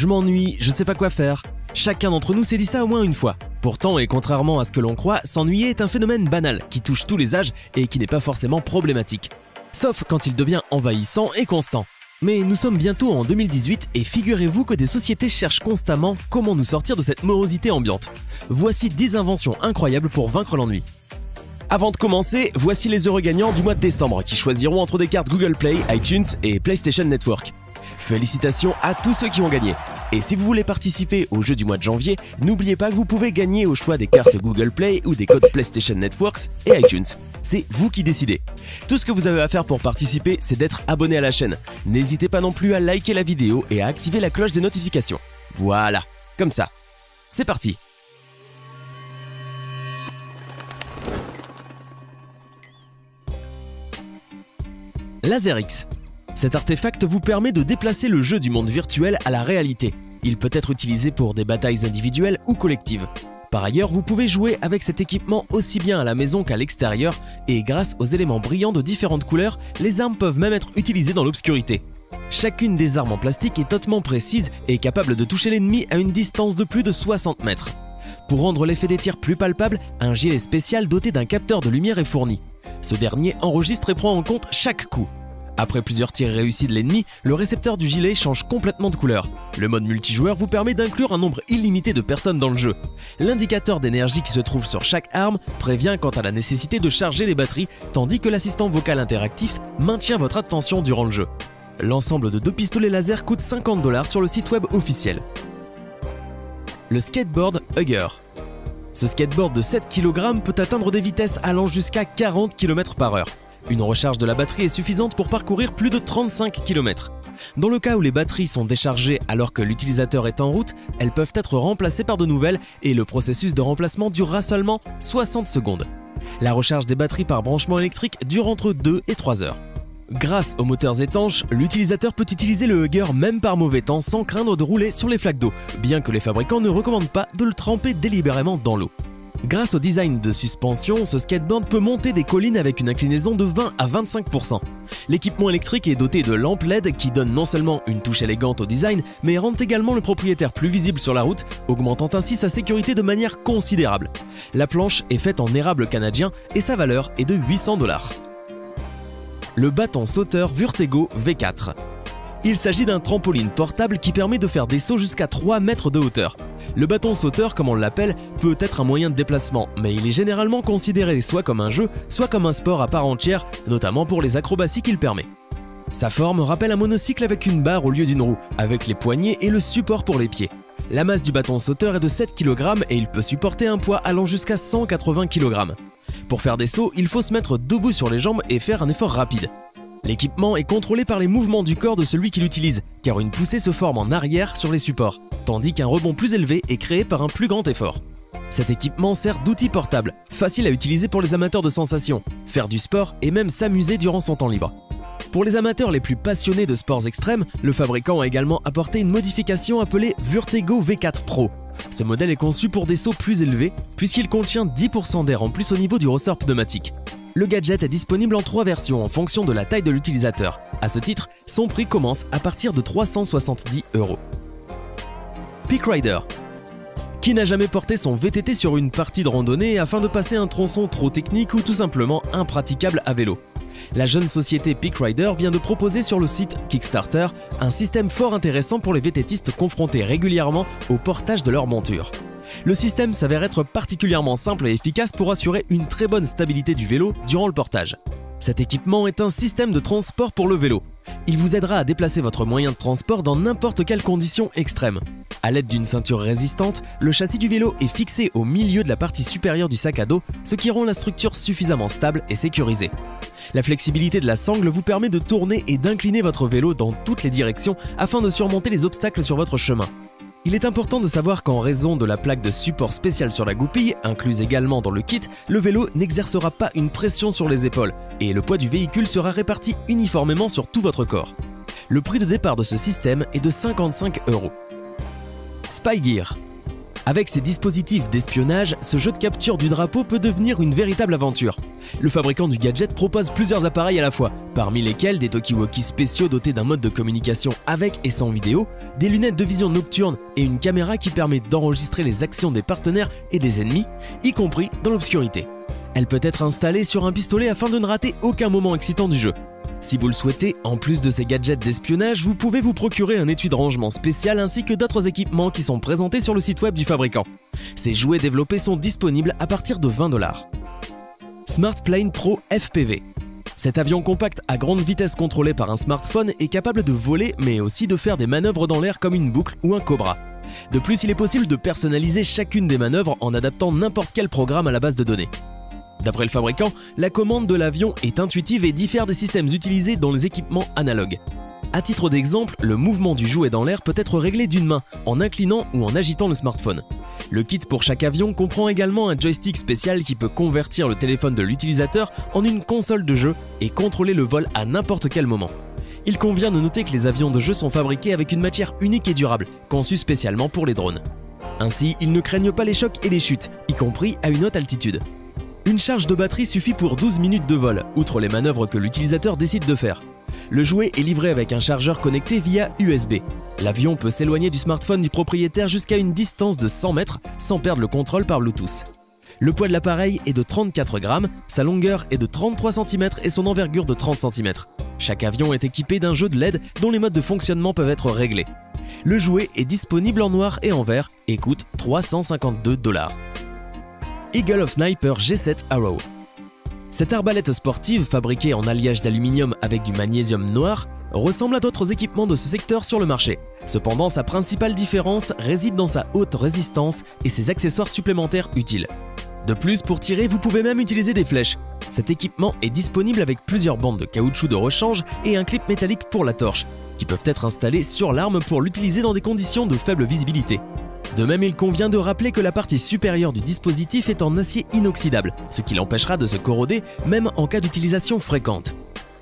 Je m'ennuie, je sais pas quoi faire. Chacun d'entre nous s'est dit ça au moins une fois. Pourtant, et contrairement à ce que l'on croit, s'ennuyer est un phénomène banal qui touche tous les âges et qui n'est pas forcément problématique. Sauf quand il devient envahissant et constant. Mais nous sommes bientôt en 2018 et figurez-vous que des sociétés cherchent constamment comment nous sortir de cette morosité ambiante. Voici 10 inventions incroyables pour vaincre l'ennui. Avant de commencer, voici les heureux gagnants du mois de décembre qui choisiront entre des cartes Google Play, iTunes et PlayStation Network. Félicitations à tous ceux qui ont gagné. Et si vous voulez participer au jeu du mois de janvier, n'oubliez pas que vous pouvez gagner au choix des cartes Google Play ou des codes PlayStation Networks et iTunes. C'est vous qui décidez. Tout ce que vous avez à faire pour participer, c'est d'être abonné à la chaîne. N'hésitez pas non plus à liker la vidéo et à activer la cloche des notifications. Voilà, comme ça. C'est parti. LaserX. Cet artefact vous permet de déplacer le jeu du monde virtuel à la réalité. Il peut être utilisé pour des batailles individuelles ou collectives. Par ailleurs, vous pouvez jouer avec cet équipement aussi bien à la maison qu'à l'extérieur et grâce aux éléments brillants de différentes couleurs, les armes peuvent même être utilisées dans l'obscurité. Chacune des armes en plastique est hautement précise et capable de toucher l'ennemi à une distance de plus de 60 mètres. Pour rendre l'effet des tirs plus palpable, un gilet spécial doté d'un capteur de lumière est fourni. Ce dernier enregistre et prend en compte chaque coup. Après plusieurs tirs réussis de l'ennemi, le récepteur du gilet change complètement de couleur. Le mode multijoueur vous permet d'inclure un nombre illimité de personnes dans le jeu. L'indicateur d'énergie qui se trouve sur chaque arme prévient quant à la nécessité de charger les batteries, tandis que l'assistant vocal interactif maintient votre attention durant le jeu. L'ensemble de 2 pistolets laser coûte 50 $ sur le site web officiel. Le skateboard Hugger. Ce skateboard de 7 kg peut atteindre des vitesses allant jusqu'à 40 km/h. Une recharge de la batterie est suffisante pour parcourir plus de 35 km. Dans le cas où les batteries sont déchargées alors que l'utilisateur est en route, elles peuvent être remplacées par de nouvelles et le processus de remplacement durera seulement 60 secondes. La recharge des batteries par branchement électrique dure entre 2 et 3 heures. Grâce aux moteurs étanches, l'utilisateur peut utiliser le Hugger même par mauvais temps sans craindre de rouler sur les flaques d'eau, bien que les fabricants ne recommandent pas de le tremper délibérément dans l'eau. Grâce au design de suspension, ce skateboard peut monter des collines avec une inclinaison de 20 à 25%. L'équipement électrique est doté de lampes LED qui donnent non seulement une touche élégante au design, mais rendent également le propriétaire plus visible sur la route, augmentant ainsi sa sécurité de manière considérable. La planche est faite en érable canadien et sa valeur est de 800 $. Le bâton sauteur Vurtego V4. Il s'agit d'un trampoline portable qui permet de faire des sauts jusqu'à 3 mètres de hauteur. Le bâton sauteur, comme on l'appelle, peut être un moyen de déplacement, mais il est généralement considéré soit comme un jeu, soit comme un sport à part entière, notamment pour les acrobaties qu'il permet. Sa forme rappelle un monocycle avec une barre au lieu d'une roue, avec les poignets et le support pour les pieds. La masse du bâton sauteur est de 7 kg et il peut supporter un poids allant jusqu'à 180 kg. Pour faire des sauts, il faut se mettre debout sur les jambes et faire un effort rapide. L'équipement est contrôlé par les mouvements du corps de celui qui l'utilise, car une poussée se forme en arrière sur les supports, tandis qu'un rebond plus élevé est créé par un plus grand effort. Cet équipement sert d'outil portable, facile à utiliser pour les amateurs de sensations, faire du sport et même s'amuser durant son temps libre. Pour les amateurs les plus passionnés de sports extrêmes, le fabricant a également apporté une modification appelée Vurtego V4 Pro. Ce modèle est conçu pour des sauts plus élevés, puisqu'il contient 10% d'air en plus au niveau du ressort pneumatique. Le gadget est disponible en 3 versions en fonction de la taille de l'utilisateur. À ce titre, son prix commence à partir de 370 €. Peak Rider. Qui n'a jamais porté son VTT sur une partie de randonnée afin de passer un tronçon trop technique ou tout simplement impraticable à vélo? La jeune société Peak Rider vient de proposer sur le site Kickstarter un système fort intéressant pour les VTTistes confrontés régulièrement au portage de leur monture. Le système s'avère être particulièrement simple et efficace pour assurer une très bonne stabilité du vélo durant le portage. Cet équipement est un système de transport pour le vélo. Il vous aidera à déplacer votre moyen de transport dans n'importe quelle condition extrême. À l'aide d'une ceinture résistante, le châssis du vélo est fixé au milieu de la partie supérieure du sac à dos, ce qui rend la structure suffisamment stable et sécurisée. La flexibilité de la sangle vous permet de tourner et d'incliner votre vélo dans toutes les directions afin de surmonter les obstacles sur votre chemin. Il est important de savoir qu'en raison de la plaque de support spéciale sur la goupille, incluse également dans le kit, le vélo n'exercera pas une pression sur les épaules et le poids du véhicule sera réparti uniformément sur tout votre corps. Le prix de départ de ce système est de 55 €. Spygear. Avec ses dispositifs d'espionnage, ce jeu de capture du drapeau peut devenir une véritable aventure. Le fabricant du gadget propose plusieurs appareils à la fois, parmi lesquels des talkie-walkies spéciaux dotés d'un mode de communication avec et sans vidéo, des lunettes de vision nocturne et une caméra qui permet d'enregistrer les actions des partenaires et des ennemis, y compris dans l'obscurité. Elle peut être installée sur un pistolet afin de ne rater aucun moment excitant du jeu. Si vous le souhaitez, en plus de ces gadgets d'espionnage, vous pouvez vous procurer un étui de rangement spécial ainsi que d'autres équipements qui sont présentés sur le site web du fabricant. Ces jouets développés sont disponibles à partir de 20 $. Smart Plane Pro FPV. Cet avion compact à grande vitesse contrôlé par un smartphone est capable de voler mais aussi de faire des manœuvres dans l'air comme une boucle ou un cobra. De plus, il est possible de personnaliser chacune des manœuvres en adaptant n'importe quel programme à la base de données. D'après le fabricant, la commande de l'avion est intuitive et diffère des systèmes utilisés dans les équipements analogues. À titre d'exemple, le mouvement du jouet dans l'air peut être réglé d'une main, en inclinant ou en agitant le smartphone. Le kit pour chaque avion comprend également un joystick spécial qui peut convertir le téléphone de l'utilisateur en une console de jeu et contrôler le vol à n'importe quel moment. Il convient de noter que les avions de jeu sont fabriqués avec une matière unique et durable, conçue spécialement pour les drones. Ainsi, ils ne craignent pas les chocs et les chutes, y compris à une haute altitude. Une charge de batterie suffit pour 12 minutes de vol, outre les manœuvres que l'utilisateur décide de faire. Le jouet est livré avec un chargeur connecté via USB. L'avion peut s'éloigner du smartphone du propriétaire jusqu'à une distance de 100 mètres sans perdre le contrôle par Bluetooth. Le poids de l'appareil est de 34 grammes, sa longueur est de 33 cm et son envergure de 30 cm. Chaque avion est équipé d'un jeu de LED dont les modes de fonctionnement peuvent être réglés. Le jouet est disponible en noir et en vert et coûte 352 $. Eagle of Sniper G7 Arrow. Cette arbalète sportive, fabriquée en alliage d'aluminium avec du magnésium noir, ressemble à d'autres équipements de ce secteur sur le marché. Cependant, sa principale différence réside dans sa haute résistance et ses accessoires supplémentaires utiles. De plus, pour tirer, vous pouvez même utiliser des flèches. Cet équipement est disponible avec plusieurs bandes de caoutchouc de rechange et un clip métallique pour la torche, qui peuvent être installés sur l'arme pour l'utiliser dans des conditions de faible visibilité. De même, il convient de rappeler que la partie supérieure du dispositif est en acier inoxydable, ce qui l'empêchera de se corroder même en cas d'utilisation fréquente.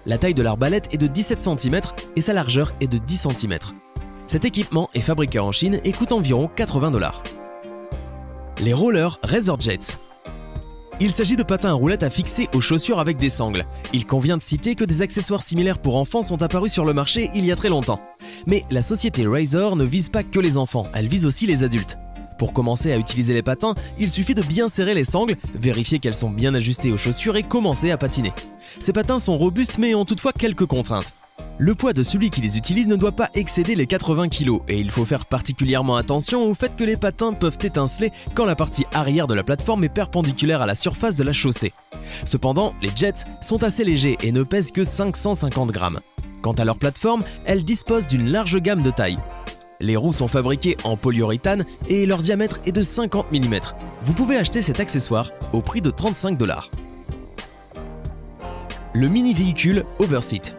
La taille de l'arbalète est de 17 cm et sa largeur est de 10 cm. Cet équipement est fabriqué en Chine et coûte environ 80 $. Les rollers Razor Jets. Il s'agit de patins à roulettes à fixer aux chaussures avec des sangles. Il convient de citer que des accessoires similaires pour enfants sont apparus sur le marché il y a très longtemps. Mais la société Razor ne vise pas que les enfants, elle vise aussi les adultes. Pour commencer à utiliser les patins, il suffit de bien serrer les sangles, vérifier qu'elles sont bien ajustées aux chaussures et commencer à patiner. Ces patins sont robustes mais ont toutefois quelques contraintes. Le poids de celui qui les utilise ne doit pas excéder les 80 kg et il faut faire particulièrement attention au fait que les patins peuvent étinceler quand la partie arrière de la plateforme est perpendiculaire à la surface de la chaussée. Cependant, les jets sont assez légers et ne pèsent que 550 grammes. Quant à leur plateforme, elle dispose d'une large gamme de tailles. Les roues sont fabriquées en polyuréthane et leur diamètre est de 50 mm. Vous pouvez acheter cet accessoire au prix de 35 $. Le mini-véhicule Overseat.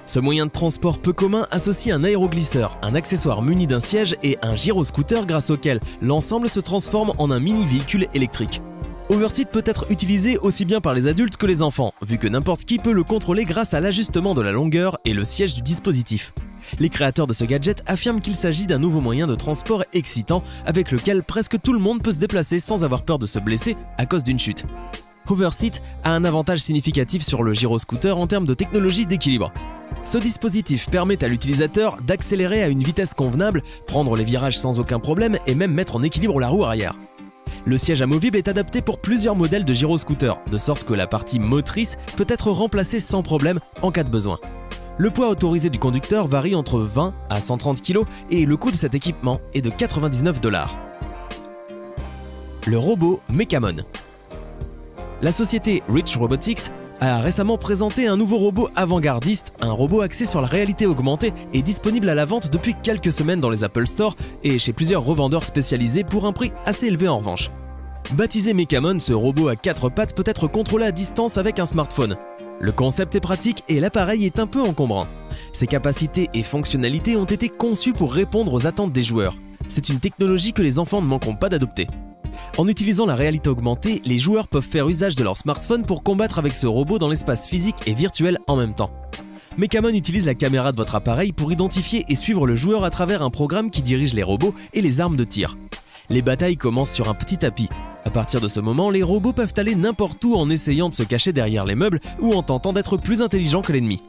Ce moyen de transport peu commun associe un aéroglisseur, un accessoire muni d'un siège et un gyroscooter grâce auquel l'ensemble se transforme en un mini-véhicule électrique. Overseat peut être utilisé aussi bien par les adultes que les enfants, vu que n'importe qui peut le contrôler grâce à l'ajustement de la longueur et le siège du dispositif. Les créateurs de ce gadget affirment qu'il s'agit d'un nouveau moyen de transport excitant avec lequel presque tout le monde peut se déplacer sans avoir peur de se blesser à cause d'une chute. Overseat a un avantage significatif sur le gyroscooter en termes de technologie d'équilibre. Ce dispositif permet à l'utilisateur d'accélérer à une vitesse convenable, prendre les virages sans aucun problème et même mettre en équilibre la roue arrière. Le siège amovible est adapté pour plusieurs modèles de gyroscooter, de sorte que la partie motrice peut être remplacée sans problème en cas de besoin. Le poids autorisé du conducteur varie entre 20 à 130 kg et le coût de cet équipement est de 99 $. Le robot Mechamon. La société Rich Robotics a récemment présenté un nouveau robot avant-gardiste, un robot axé sur la réalité augmentée et disponible à la vente depuis quelques semaines dans les Apple Store et chez plusieurs revendeurs spécialisés pour un prix assez élevé en revanche. Baptisé Mechamon, ce robot à 4 pattes peut être contrôlé à distance avec un smartphone. Le concept est pratique et l'appareil est un peu encombrant. Ses capacités et fonctionnalités ont été conçues pour répondre aux attentes des joueurs. C'est une technologie que les enfants ne manqueront pas d'adopter. En utilisant la réalité augmentée, les joueurs peuvent faire usage de leur smartphone pour combattre avec ce robot dans l'espace physique et virtuel en même temps. Mechamon utilise la caméra de votre appareil pour identifier et suivre le joueur à travers un programme qui dirige les robots et les armes de tir. Les batailles commencent sur un petit tapis. À partir de ce moment, les robots peuvent aller n'importe où en essayant de se cacher derrière les meubles ou en tentant d'être plus intelligents que l'ennemi.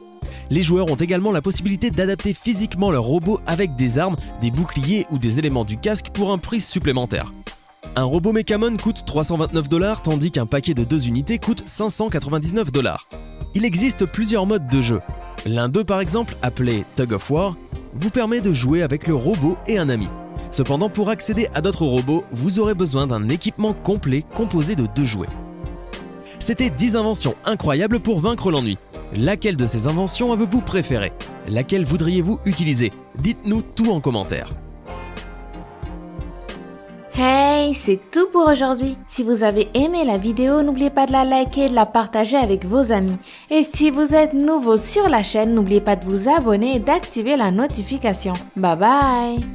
Les joueurs ont également la possibilité d'adapter physiquement leurs robots avec des armes, des boucliers ou des éléments du casque pour un prix supplémentaire. Un robot Mechamon coûte 329 $, tandis qu'un paquet de 2 unités coûte 599 $. Il existe plusieurs modes de jeu. L'un d'eux par exemple, appelé Tug of War, vous permet de jouer avec le robot et un ami. Cependant, pour accéder à d'autres robots, vous aurez besoin d'un équipement complet composé de 2 jouets. C'était 10 inventions incroyables pour vaincre l'ennui. Laquelle de ces inventions avez-vous préférée? Laquelle voudriez-vous utiliser? Dites-nous tout en commentaire. Hey, c'est tout pour aujourd'hui. Si vous avez aimé la vidéo, n'oubliez pas de la liker et de la partager avec vos amis. Et si vous êtes nouveau sur la chaîne, n'oubliez pas de vous abonner et d'activer la notification. Bye bye!